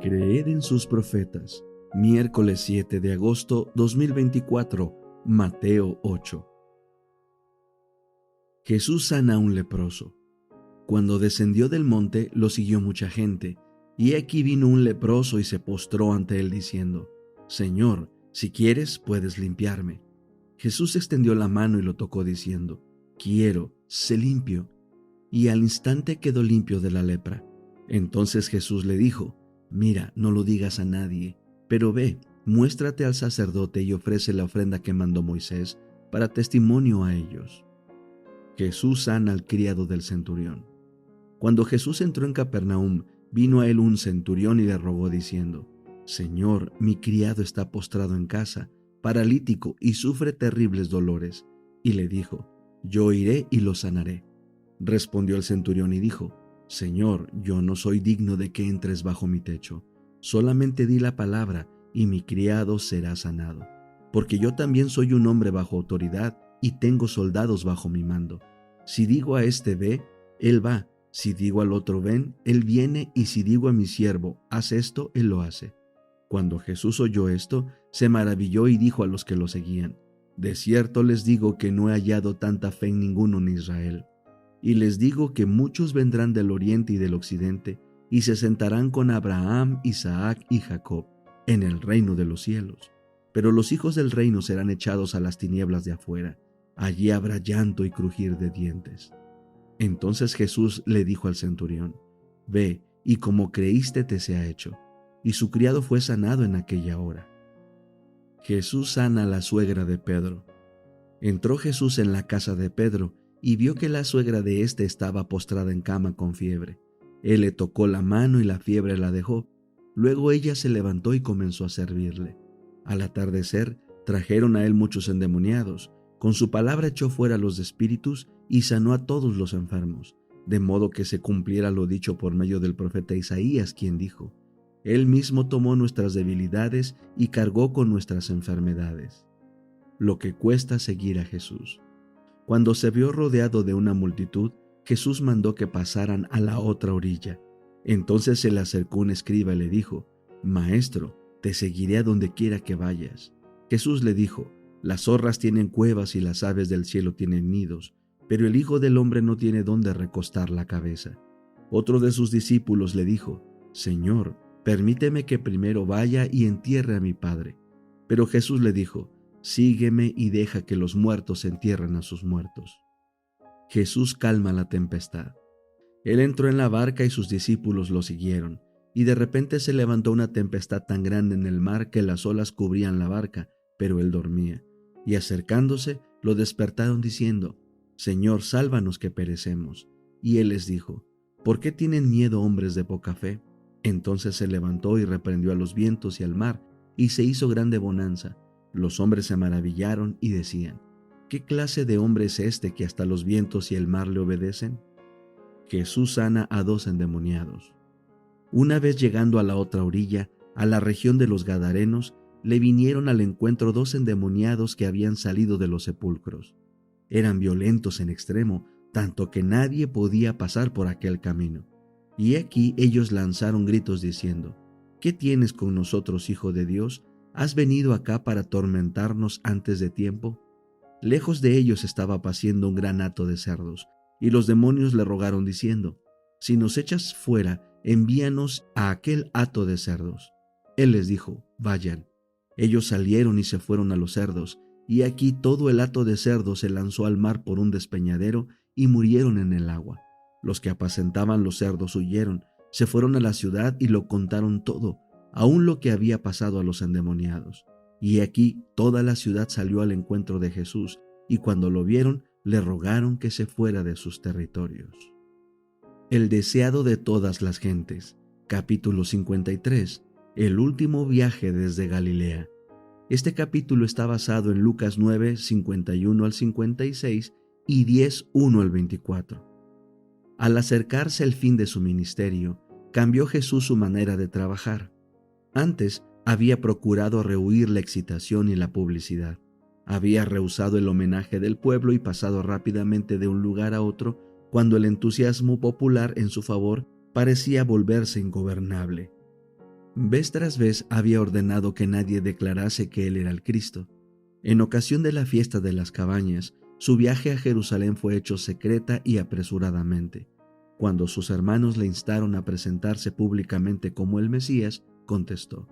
Creed en sus profetas. Miércoles 7 de agosto 2024, Mateo 8. Jesús sana a un leproso. Cuando descendió del monte, lo siguió mucha gente, y aquí vino un leproso y se postró ante él diciendo: Señor, si quieres, puedes limpiarme. Jesús extendió la mano y lo tocó diciendo: Quiero, sé limpio. Y al instante quedó limpio de la lepra. Entonces Jesús le dijo: Mira, no lo digas a nadie, pero ve, muéstrate al sacerdote y ofrece la ofrenda que mandó Moisés para testimonio a ellos. Jesús sana al criado del centurión. Cuando Jesús entró en Capernaum, vino a él un centurión y le rogó diciendo: Señor, mi criado está postrado en casa, paralítico y sufre terribles dolores. Y le dijo: Yo iré y lo sanaré. Respondió el centurión y dijo: Señor, yo no soy digno de que entres bajo mi techo. Solamente di la palabra y mi criado será sanado. Porque yo también soy un hombre bajo autoridad y tengo soldados bajo mi mando. Si digo a este ve, él va. Si digo al otro ven, él viene. Y si digo a mi siervo, haz esto, él lo hace. Cuando Jesús oyó esto, se maravilló y dijo a los que lo seguían: De cierto les digo que no he hallado tanta fe en ninguno en Israel. Y les digo que muchos vendrán del oriente y del occidente, y se sentarán con Abraham, Isaac y Jacob en el reino de los cielos. Pero los hijos del reino serán echados a las tinieblas de afuera. Allí habrá llanto y crujir de dientes. Entonces Jesús le dijo al centurión: Ve, y como creíste te sea hecho. Y su criado fue sanado en aquella hora. Jesús sana a la suegra de Pedro. Entró Jesús en la casa de Pedro, y vio que la suegra de éste estaba postrada en cama con fiebre. Él le tocó la mano y la fiebre la dejó. Luego ella se levantó y comenzó a servirle. Al atardecer trajeron a él muchos endemoniados. Con su palabra echó fuera los espíritus y sanó a todos los enfermos, de modo que se cumpliera lo dicho por medio del profeta Isaías, quien dijo: Él mismo tomó nuestras debilidades y cargó con nuestras enfermedades. Lo que cuesta seguir a Jesús. Cuando se vio rodeado de una multitud, Jesús mandó que pasaran a la otra orilla. Entonces se le acercó un escriba y le dijo: Maestro, te seguiré a donde quiera que vayas. Jesús le dijo: Las zorras tienen cuevas y las aves del cielo tienen nidos, pero el Hijo del Hombre no tiene dónde recostar la cabeza. Otro de sus discípulos le dijo: Señor, permíteme que primero vaya y entierre a mi Padre. Pero Jesús le dijo: Sígueme y deja que los muertos entierren a sus muertos. Jesús calma la tempestad. Él entró en la barca y sus discípulos lo siguieron, y de repente se levantó una tempestad tan grande en el mar que las olas cubrían la barca, pero él dormía. Y acercándose, lo despertaron diciendo: Señor, sálvanos que perecemos. Y él les dijo: ¿Por qué tienen miedo, hombres de poca fe? Entonces se levantó y reprendió a los vientos y al mar, y se hizo grande bonanza. Los hombres se maravillaron y decían: ¿Qué clase de hombre es este que hasta los vientos y el mar le obedecen? Jesús sana a 2 endemoniados. Una vez llegando a la otra orilla, a la región de los Gadarenos, le vinieron al encuentro 2 endemoniados que habían salido de los sepulcros. Eran violentos en extremo, tanto que nadie podía pasar por aquel camino. Y aquí ellos lanzaron gritos diciendo: ¿Qué tienes con nosotros, Hijo de Dios? ¿Has venido acá para atormentarnos antes de tiempo? Lejos de ellos estaba paciendo un gran hato de cerdos, y los demonios le rogaron diciendo: Si nos echas fuera, envíanos a aquel hato de cerdos. Él les dijo: Vayan. Ellos salieron y se fueron a los cerdos, y aquí todo el hato de cerdos se lanzó al mar por un despeñadero y murieron en el agua. Los que apacentaban los cerdos huyeron, se fueron a la ciudad y lo contaron todo, aún lo que había pasado a los endemoniados. Y aquí toda la ciudad salió al encuentro de Jesús, y cuando lo vieron, le rogaron que se fuera de sus territorios. El deseado de todas las gentes. Capítulo 53. El último viaje desde Galilea. Este capítulo está basado en Lucas 9, 51 al 56 y 10, 1 al 24. Al acercarse el fin de su ministerio, cambió Jesús su manera de trabajar. Antes había procurado rehuir la excitación y la publicidad. Había rehusado el homenaje del pueblo y pasado rápidamente de un lugar a otro cuando el entusiasmo popular en su favor parecía volverse ingobernable. Vez tras vez había ordenado que nadie declarase que él era el Cristo. En ocasión de la fiesta de las cabañas, su viaje a Jerusalén fue hecho secreta y apresuradamente. Cuando sus hermanos le instaron a presentarse públicamente como el Mesías, contestó: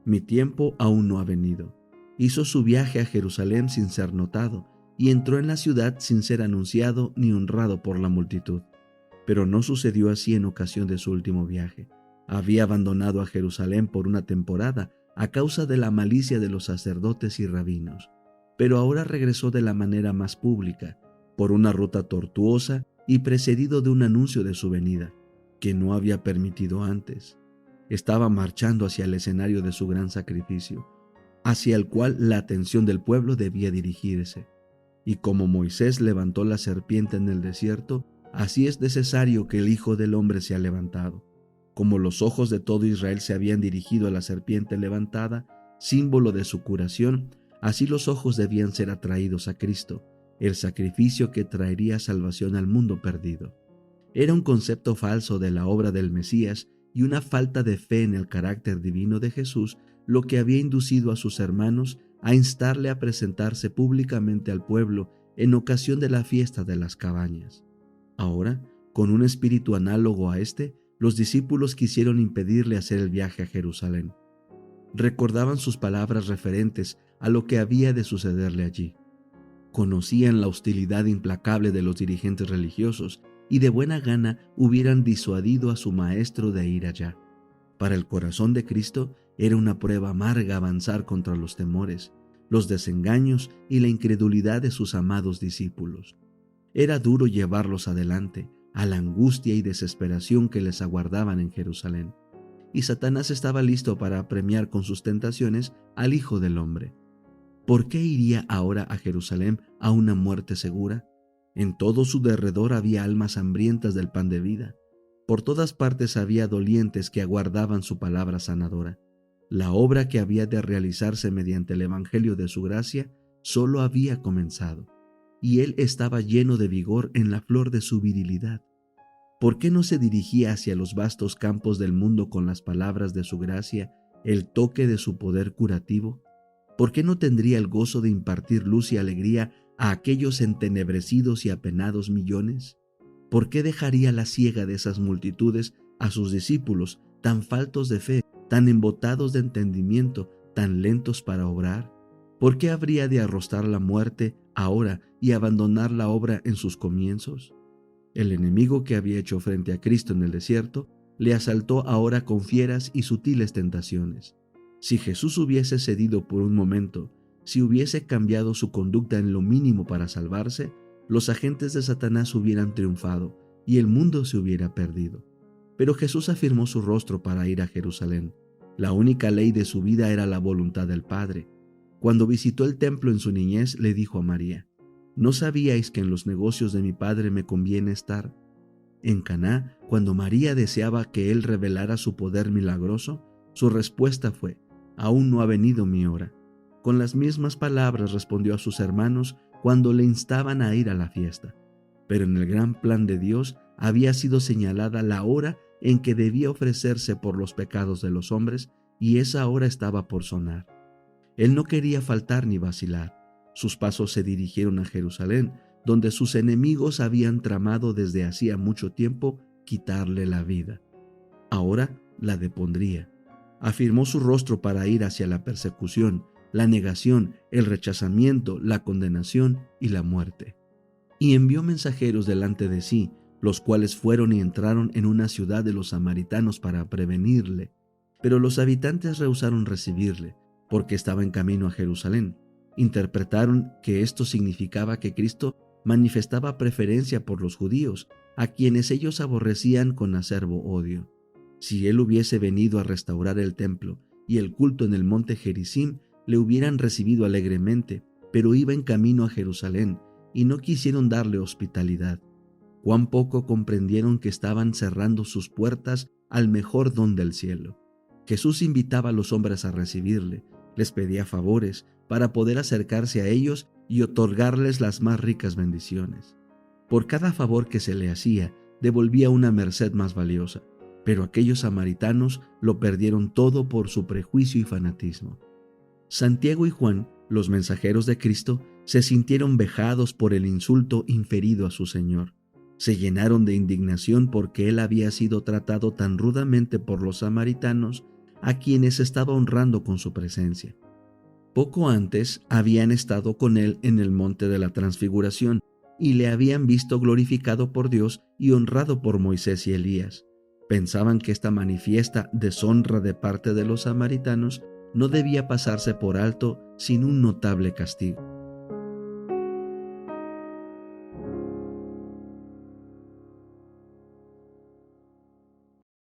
«Mi tiempo aún no ha venido». Hizo su viaje a Jerusalén sin ser notado y entró en la ciudad sin ser anunciado ni honrado por la multitud. Pero no sucedió así en ocasión de su último viaje. Había abandonado a Jerusalén por una temporada a causa de la malicia de los sacerdotes y rabinos, pero ahora regresó de la manera más pública, por una ruta tortuosa y precedido de un anuncio de su venida, que no había permitido antes. Estaba marchando hacia el escenario de su gran sacrificio, hacia el cual la atención del pueblo debía dirigirse. Y como Moisés levantó la serpiente en el desierto, así es necesario que el Hijo del Hombre sea levantado. Como los ojos de todo Israel se habían dirigido a la serpiente levantada, símbolo de su curación, así los ojos debían ser atraídos a Cristo, el sacrificio que traería salvación al mundo perdido. Era un concepto falso de la obra del Mesías y una falta de fe en el carácter divino de Jesús lo que había inducido a sus hermanos a instarle a presentarse públicamente al pueblo en ocasión de la fiesta de las cabañas. Ahora, con un espíritu análogo a este, los discípulos quisieron impedirle hacer el viaje a Jerusalén. Recordaban sus palabras referentes a lo que había de sucederle allí. Conocían la hostilidad implacable de los dirigentes religiosos y de buena gana hubieran disuadido a su maestro de ir allá. Para el corazón de Cristo era una prueba amarga avanzar contra los temores, los desengaños y la incredulidad de sus amados discípulos. Era duro llevarlos adelante a la angustia y desesperación que les aguardaban en Jerusalén. Y Satanás estaba listo para apremiar con sus tentaciones al Hijo del Hombre. ¿Por qué iría ahora a Jerusalén a una muerte segura? En todo su derredor había almas hambrientas del pan de vida. Por todas partes había dolientes que aguardaban su palabra sanadora. La obra que había de realizarse mediante el evangelio de su gracia solo había comenzado, y él estaba lleno de vigor en la flor de su virilidad. ¿Por qué no se dirigía hacia los vastos campos del mundo con las palabras de su gracia, el toque de su poder curativo? ¿Por qué no tendría el gozo de impartir luz y alegría a aquellos entenebrecidos y apenados millones? ¿Por qué dejaría la ciega de esas multitudes a sus discípulos tan faltos de fe, tan embotados de entendimiento, tan lentos para obrar? ¿Por qué habría de arrostrar la muerte ahora y abandonar la obra en sus comienzos? El enemigo que había hecho frente a Cristo en el desierto le asaltó ahora con fieras y sutiles tentaciones. Si Jesús hubiese cedido por un momento, si hubiese cambiado su conducta en lo mínimo para salvarse, los agentes de Satanás hubieran triunfado y el mundo se hubiera perdido. Pero Jesús afirmó su rostro para ir a Jerusalén. La única ley de su vida era la voluntad del Padre. Cuando visitó el templo en su niñez, le dijo a María: ¿No sabíais que en los negocios de mi Padre me conviene estar? En Caná, cuando María deseaba que él revelara su poder milagroso, su respuesta fue: «Aún no ha venido mi hora». Con las mismas palabras respondió a sus hermanos cuando le instaban a ir a la fiesta. Pero en el gran plan de Dios había sido señalada la hora en que debía ofrecerse por los pecados de los hombres, y esa hora estaba por sonar. Él no quería faltar ni vacilar. Sus pasos se dirigieron a Jerusalén, donde sus enemigos habían tramado desde hacía mucho tiempo quitarle la vida. Ahora la depondría. Afirmó su rostro para ir hacia la persecución, la negación, el rechazamiento, la condenación y la muerte. Y envió mensajeros delante de sí, los cuales fueron y entraron en una ciudad de los samaritanos para prevenirle. Pero los habitantes rehusaron recibirle, porque estaba en camino a Jerusalén. Interpretaron que esto significaba que Cristo manifestaba preferencia por los judíos, a quienes ellos aborrecían con acerbo odio. Si él hubiese venido a restaurar el templo y el culto en el monte Gerizim, le hubieran recibido alegremente, pero iba en camino a Jerusalén y no quisieron darle hospitalidad. Cuán poco comprendieron que estaban cerrando sus puertas al mejor don del cielo. Jesús invitaba a los hombres a recibirle, les pedía favores para poder acercarse a ellos y otorgarles las más ricas bendiciones. Por cada favor que se le hacía, devolvía una merced más valiosa. pero aquellos samaritanos lo perdieron todo por su prejuicio y fanatismo. Santiago y Juan, los mensajeros de Cristo, se sintieron vejados por el insulto inferido a su Señor. Se llenaron de indignación porque él había sido tratado tan rudamente por los samaritanos, a quienes estaba honrando con su presencia. Poco antes habían estado con él en el monte de la Transfiguración y le habían visto glorificado por Dios y honrado por Moisés y Elías. Pensaban que esta manifiesta deshonra de parte de los samaritanos no debía pasarse por alto sin un notable castigo.